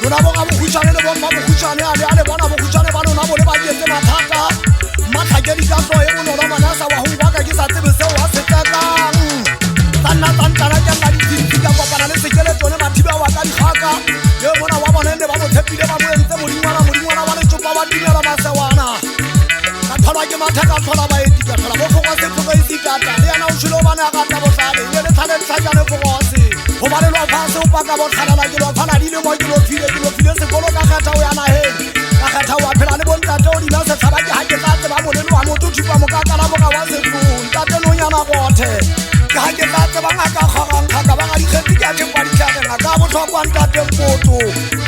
Bona bo ga bo khutshane le bo mma bo khutshane ale bona bo khutshane ba nona thaka thola ba etika thola bo fokwa se fokwa isitata le yana o shilo bana ga ta botlale le le thale tsajane fokose go ba le lo phase o paka bo tlhala ke lo phana di le mo ke lo file sekolo ka kgatha o yana he ka kgatha wa phela le bontate o di ba se tshaba ke ha ke tlatse ba molelo wa motho thupa mo ka kala mo ka wa se tlong tate no nyana gothe ke ha ke tlatse ba ngaka kgarang khaka ba ga di kgetsi ke a tshepa di tlhage ngaka bo tlhokwa ntate mpoto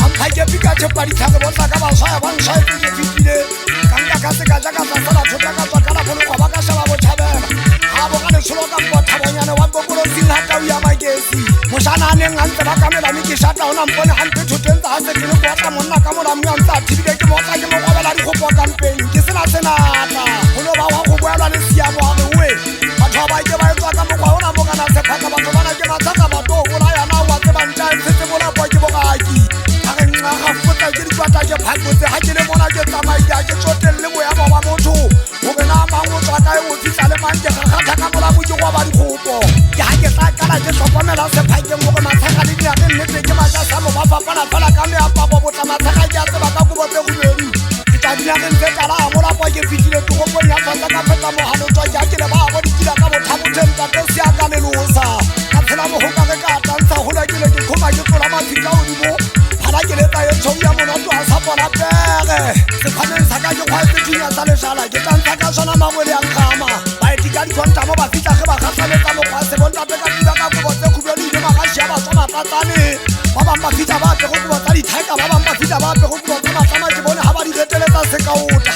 am ha ke pika tshepa di tlhage bo tla ka ba sa ba ntsha ke fitile ka nka ka se ka ja ka tsala thota ka tswa kana pholo kwa ba ka shaba bo thabela ha bo ka le tsholo ka bo thabonyane wa kokolo sing ha tau ya magesi moshana ne ngantse ba ka mela miki shata ona mpone hantle thotentsa ha se ke le kwa tla monna ka mola mya ntsa thibile ke mo ka ke mo kwabela di go kampeng ke sena senata hono ba wa go boela le siamo ha we batho ba ke ba etsa ka mo kwa ona mo kana se phaka batho bana ke ba tsaka ba to go la yana wa ke ba ntsa se bona bo ke bo gaki ha re nna ga fota ke di kwata ke phakotse ha ke le mona ke tsamaya ya ke tsotelle mo ya ba motho go bena mango tsa ka o tsa le manje ga ga thaka mola bo ke go ba di khopo ke ha ke tla kana ke hlokomela se phake mo go mathaka le dia ke nnete ke matla sa mo ba fapana fela ka me apa go botla mathaka ke a tseba ka go botse go bedi ke tla dina ke ntse kala mola po ke fitile to go bonya tsaka ka pheta mo halo tswa ja ke le ba bo di kila ka mo thabo tenta ke se a ka le losa ka phela mo ho ka re ka tantsa ho la ke le ke khoma ke tlola mafika o di mo hala ke le ta e tshoya mo no to a sa bona pere se phaneng sa ka ke khwaetse dinya sa le shala ke tantsa ka sona mangwe le a khama ba e tika di konta mo ba fitla ge ba gatlale ka mo kwa se bonta pe ka dira ka go botse go bedi le magashi ba tsama tatsane ba ba ba fitla ba pe go go botsa di thaka ba ba ba fitla ba pe go go botsa matsama ke bone ha ba di reteletsa se ka ota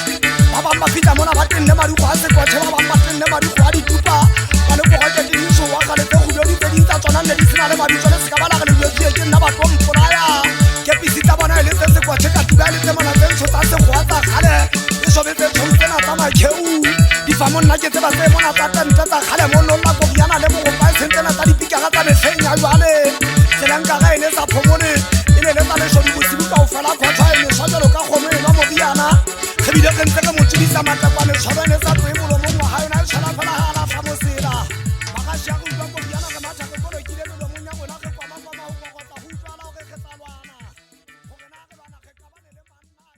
ba ba ba fitla mona ba tenne mari kwa se kwa tsheba ba ba tenne mari kwa di tupa ba le go ga ke di so wa ga le go bedi pe di tsa tsona ne di sina le mabitso le se ka ba la ga le di ke nna ba tlo mpolaya ke pisita bona le se kwa tsheka tuba le se mona tse tsa se go tsa gale e so be tse tsona tsa ma kheu di fa monna ke tse ba tse mona tsa tanta tsa gale mo no la go yana le mo go ba sentena tsa di pika ga tsa mehlenya jwale selanka ga ene sa phomone ene le tsa le so di bosibu ka o fela kwa tshwa ene sa jalo ka kgomo ena mo diana ge bile ke ntse ke mo tsibisa matakwane tshwana ne sa